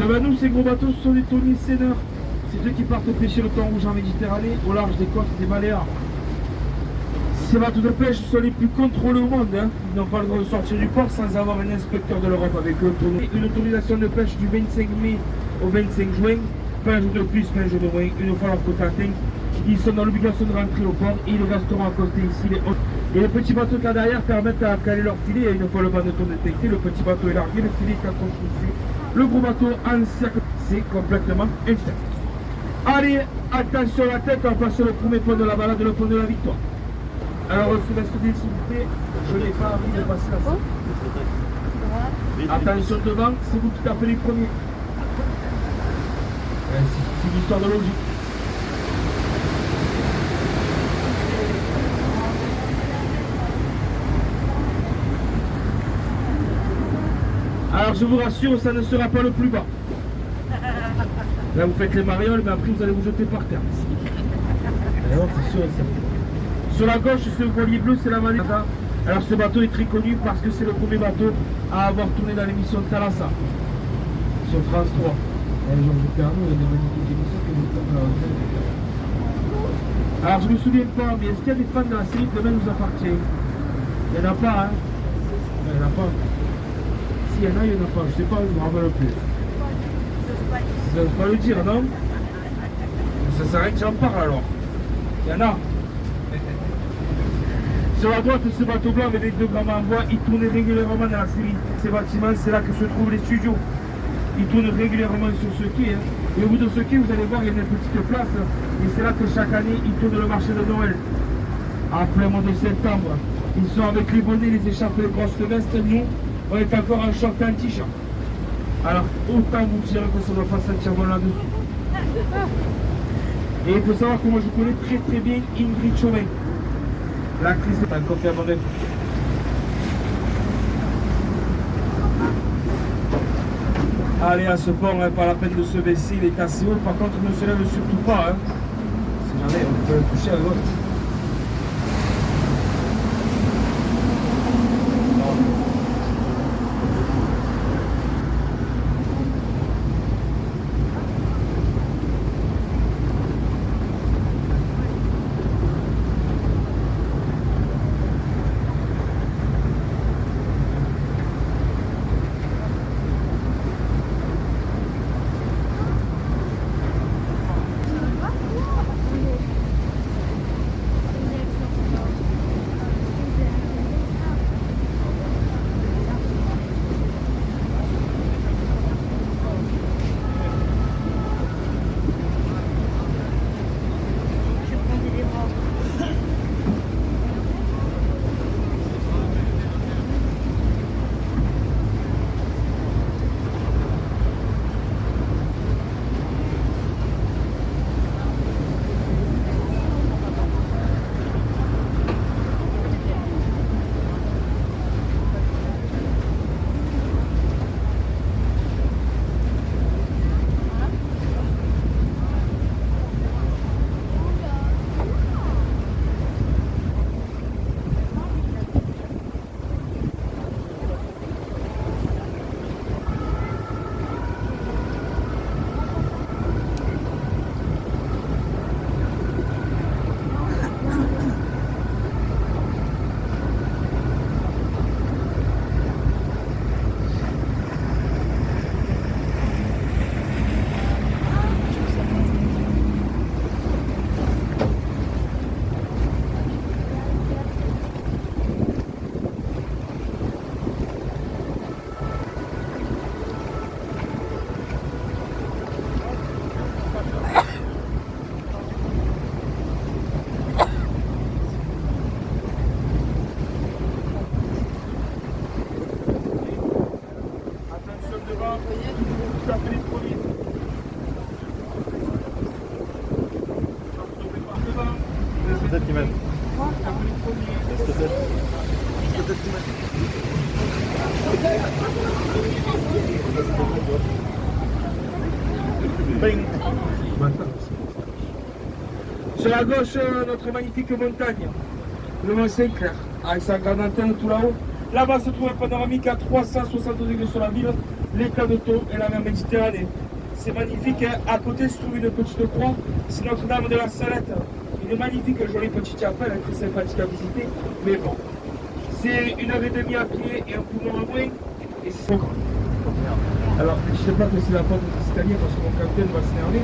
ben nous, ces gros bateaux, ce sont des thoniers seineurs. C'est eux qui partent pêcher le thon rouge en Méditerranée, au large des côtes des Baléares. Ces bateaux de pêche sont les plus contrôlés au monde. Hein. Ils n'ont pas le droit de sortir du port sans avoir un inspecteur de l'Europe avec eux. Une autorisation de pêche du 25 mai au 25 juin. Pas un jour de plus, pas un jour de moins. Une fois leur quota atteint, ils sont dans l'obligation de rentrer au port et ils resteront accostés ici. Et les petits bateaux qu'il y a derrière permettent à caler leur filet. Et une fois le banc de thon détecté, le petit bateau est largué, le filet est accroché dessus. Le gros bateau en cercle, c'est complètement intact. Allez, attention à la tête, on passe sur le premier pont de la balade, le pont de la victoire. Alors, Sébastien, s'il vous plaît, je n'ai pas envie de passer là. Attention devant, c'est vous qui tapez les premiers. C'est une histoire de logique. Alors, je vous rassure, ça ne sera pas le plus bas. Là, vous faites les marioles, mais après, vous allez vous jeter par terre. Alors, c'est sûr, ça. Sur la gauche, ce voilier bleu, c'est la Maneta. Alors ce bateau est très connu parce que c'est le premier bateau à avoir tourné dans l'émission de Thalassa sur France 3. Georges Pernaut, il y a des magnifiques émissions que vous faites. Alors je me souviens pas, mais est-ce qu'il y a des fans de la série Demain nous appartient? Il n'y en a pas, hein? Il n'y en a pas. S'il y en a, il n'y en a pas. Je sais pas, je ne me rappelle plus. Je ne peux pas le dire, non? Ça sert à rien que j'en parle alors. Il y en a. Sur la droite, ce bateau blanc avec les deux grands en bois, il tourne régulièrement dans la série. Ces bâtiments, c'est là que se trouvent les studios. Il tourne régulièrement sur ce quai. Hein. Et au bout de ce quai, vous allez voir, il y a une petite place. Et c'est là que chaque année, ils tournent le marché de Noël. En plein mois de septembre. Ils sont avec les bonnets, les écharpes, les grosses vestes. Nous, on est encore en short et en t-shirt. Alors, autant vous dire que ça ne doit pas sentir bon là-dessous. Et il faut savoir que moi, je connais très très bien Ingrid Chauvin. L'actrice est un coffre à monnaie. Allez, à ce port, hein, pas la peine de se baisser, il est assez haut. Par contre, ne se lève surtout pas. Hein. Si jamais, on peut le toucher à l'autre. Peut-être qu'il m'a. Peut-être qu'il m'a. Sur la gauche, notre magnifique montagne, le Mont Saint-Clair, avec sa grande antenne tout là-haut. Là-bas se trouve un panoramique à 360 degrés sur la ville, l'éclat de thon et la mer Méditerranée. C'est magnifique, hein. À côté se trouve une petite croix, c'est Notre-Dame de la Salette. Une magnifique, jolie petite chapelle, hein, très sympathique à visiter. Mais bon, c'est 1h30 à pied et un coup moins loin, et c'est son grand. Alors, je ne sais pas que c'est la faute des Italiens parce que mon capitaine va s'énerver.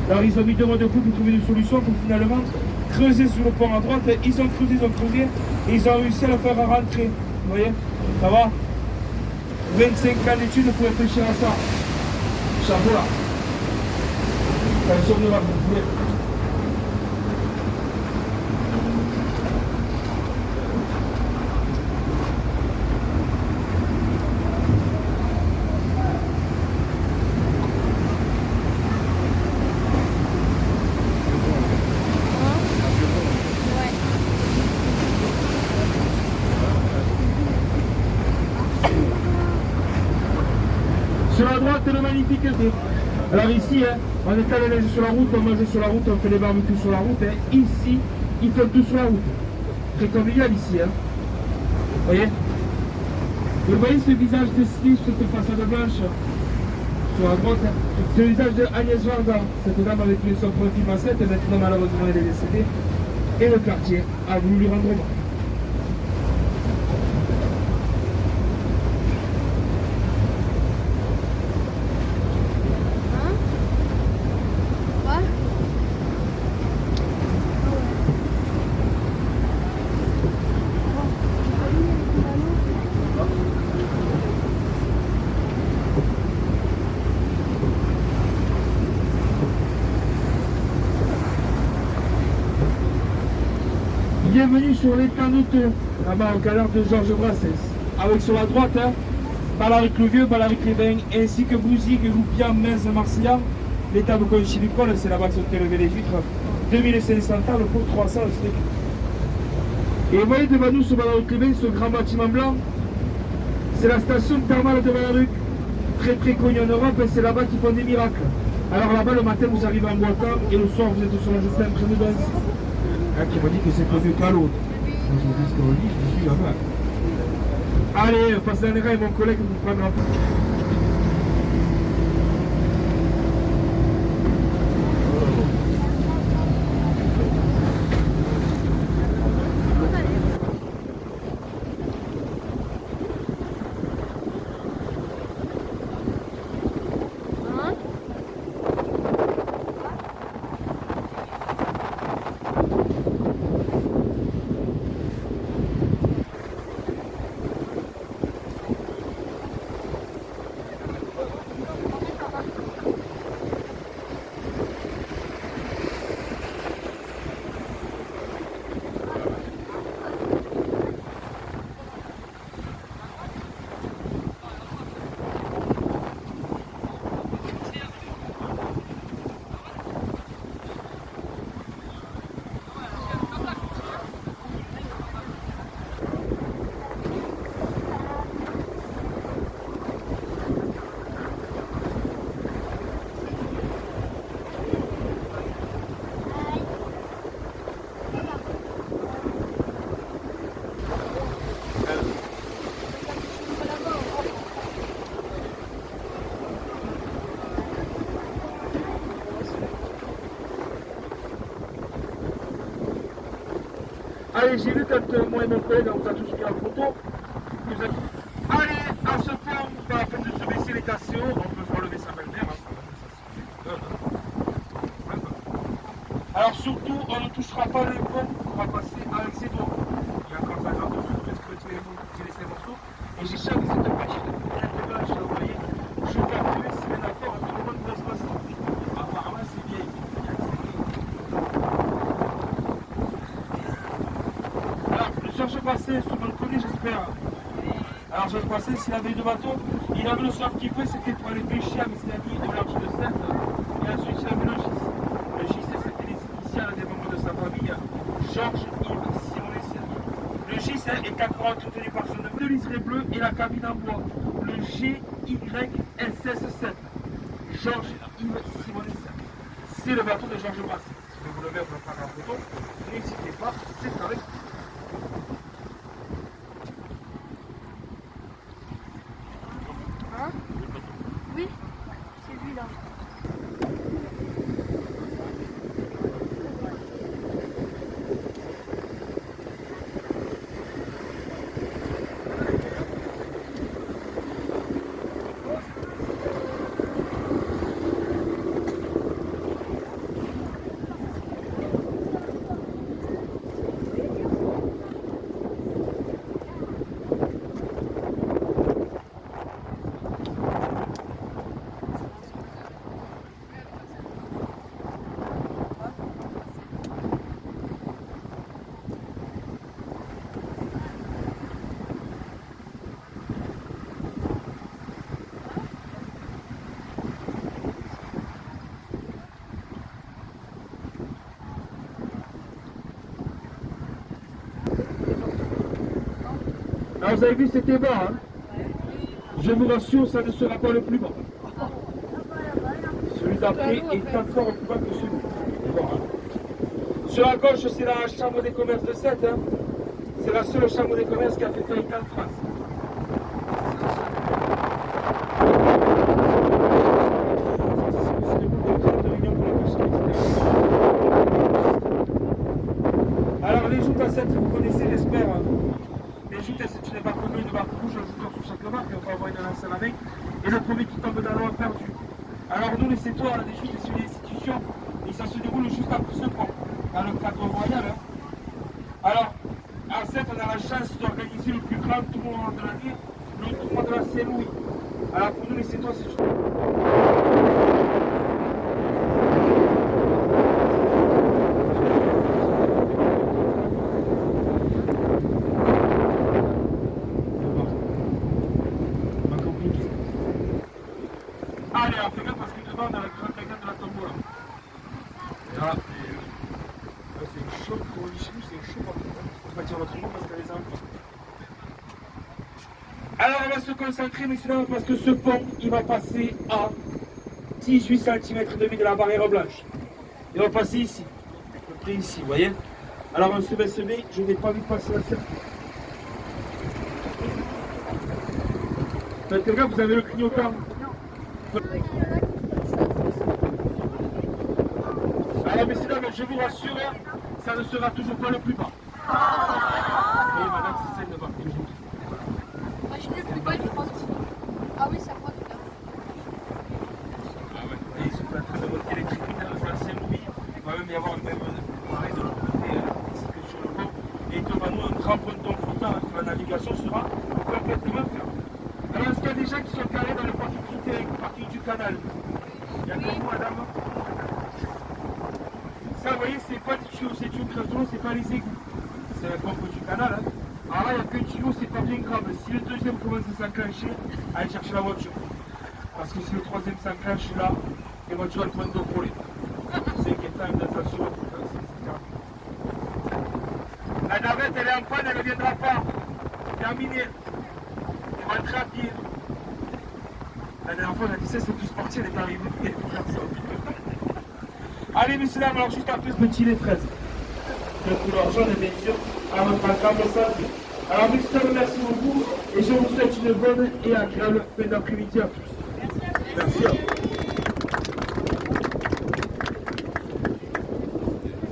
Alors, ils ont mis 2 mois de coup pour trouver une solution pour finalement creuser sur le pont à droite. Ils ont creusé et ils ont réussi à le faire rentrer. Vous voyez, ça va. 25 ans d'études pour réfléchir à ça. Chapeau là. Attention de là, vous pouvez. Sur la droite, le magnifique thé. Alors ici, hein, on étale les linge sur la route, on mange sur la route, on fait les barbecues sur la route. Hein. Ici, ils font tout sur la route. Très convivial ici. Hein. Vous voyez? Et vous voyez ce visage de Smith, cette façade blanche sur la droite, hein. C'est le visage de Agnès Varda, cette dame avec son profil massette, maintenant malheureusement elle est décédée. Et le quartier a voulu lui rendre hommage. Bienvenue sur l'étang de Thon, là-bas au canard de Georges Brassens. Avec sur la droite, hein, Balaric le Vieux, Balaric les Bains, ainsi que Bouzigues, Loupian, Metz, Marseillan. L'étable conchylicole, c'est là-bas que sont élevées les huîtres. 2500 tables pour 300 le steak. Et vous voyez devant nous sur Balaric les Bains, ce grand bâtiment blanc, c'est la station thermale de Balaric, très très connue en Europe, et c'est là-bas qu'ils font des miracles. Alors là-bas, le matin, vous arrivez en boitant, et le soir, vous êtes sur la gestion près de danse. Qui m'a dit que c'est pas mieux qu'à l'autre. Moi je me dis ce qu'on dit, je suis là-bas. Allez, passe la et mon collègue vous prendra. Allez, j'ai vu quand moi et mon collègue on a tous pris en photo. Allez, à ce point, pas la peine de se baisser les tasses haut, on peut se relever sa belle-mère. Hein. Alors surtout, on ne touchera pas le pont, on va passer avec ses doigts. Il y a encore 50 dessous, parce que tu laisses les morceaux. Et j'ai chaque cette petite blanche, vous voyez, je vais appeler si bien d'accord, tout le monde doit se passer. Apparemment, c'est bien. Georges Brassens, tout le monde connaît, j'espère. Alors Georges Brassens, s'il avait 2 bateaux, il avait le soif qu'il fait, c'était pour aller pêcher à Messina-Vie au large de Sète. Et ensuite, il avait le Gis. Le Gis, c'était les initiales des membres de sa famille, Georges-Yves Simonet-Serre. Le Gis est 4 ans tenu par son nom, le liseré bleu et la cabine en bois. Le GYSS7. Georges-Yves Simonet-Serre. C'est le bateau de Georges Brassens. Si vous le verrez, on va prendre la photo. N'hésitez pas, c'est avec. Alors vous avez vu, c'était bas. Hein. Je vous rassure, ça ne sera pas le plus bas. Celui d'après est encore plus bas que celui. Bon, hein. Sur la gauche, c'est la chambre des commerces de Sète. Hein. C'est la seule chambre des commerces qui a fait faillite en France. Alors les joutes à 7, vous connaissez, j'espère. Les joutes, c'est une barre bleue, une barre rouge, un jouteur sur chaque barre, et on va avoir une lance à la main. Et le premier qui tombe dans l'eau a perdu. Alors nous, les sétoires, les joutes, c'est une institution, et ça se déroule juste après ce pont, dans le cadre royal. Hein. Alors, à 7, on a la chance d'organiser le plus grand tournoi de l'année, le tournoi de la Saint-Louis. Alors pour nous, les sétoires, c'est une... Allez, on fait gaffe parce que devant, on a la grande gagnante de la tombola. Là, c'est chaud pour les chez nous, c'est chaud. On va pas dire votre nom parce qu'il y a les enfants. Alors, on va se concentrer, messieurs, dames, parce que ce pont, il va passer à 18 cm de la barrière blanche. Il va passer ici, à peu près ici, vous voyez. Alors, on se baisse bien, je n'ai pas vu passer la serre. Faites gaffe, vous avez le clignotant. Alors messieurs, dames, je vous rassure, ça ne sera toujours pas le plus bas. Oui, madame, c'est celle de bas. Imaginez le plus bas, je pense. Ah oui, ça frotte. Ah ouais, ils sont en train de monter les tribunaux de la Saint-Louis. Il va même y avoir un même pareil de l'autre côté, ainsi que sur le pont. Et devant nous, un grand ponton flottant, la navigation sera complètement fermée. Alors, est-ce qu'il y a des gens qui sont carrés dans le parking souterrain, le parking du canal? Il y a comme vous, madame? Ça, vous voyez, c'est pas des tuyaux, c'est tuyaux creusons, c'est pas les égouts. C'est la pompe du canal. Hein. Alors là, il n'y a qu'un tuyau, c'est pas bien grave. Si le deuxième commence à s'enclencher, allez chercher la voiture. Parce que si le troisième s'enclenche là, les voitures elles pointent de brûler. C'est inquiétant, d'attention. La navette, elle est en panne, elle ne viendra pas. Terminé. On va être rapide. La dernière fois, on a dit ça, c'est plus parti, elle est arrivée. Allez, messieurs, dames, alors juste après ce petit lait fraise. Le couleur jaune, bien sûr, à notre câble santé. Alors, messieurs, dames, merci beaucoup et je vous souhaite une bonne et agréable fin d'après-midi à tous. Merci.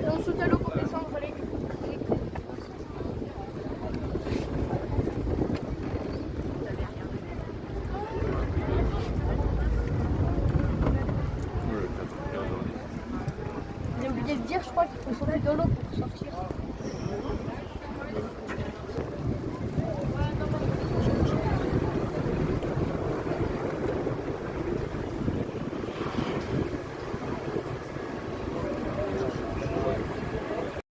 Et on saute à l'eau pour descendre les... J'ai oublié de dire, je crois qu'il faut sauter dans l'eau pour sortir.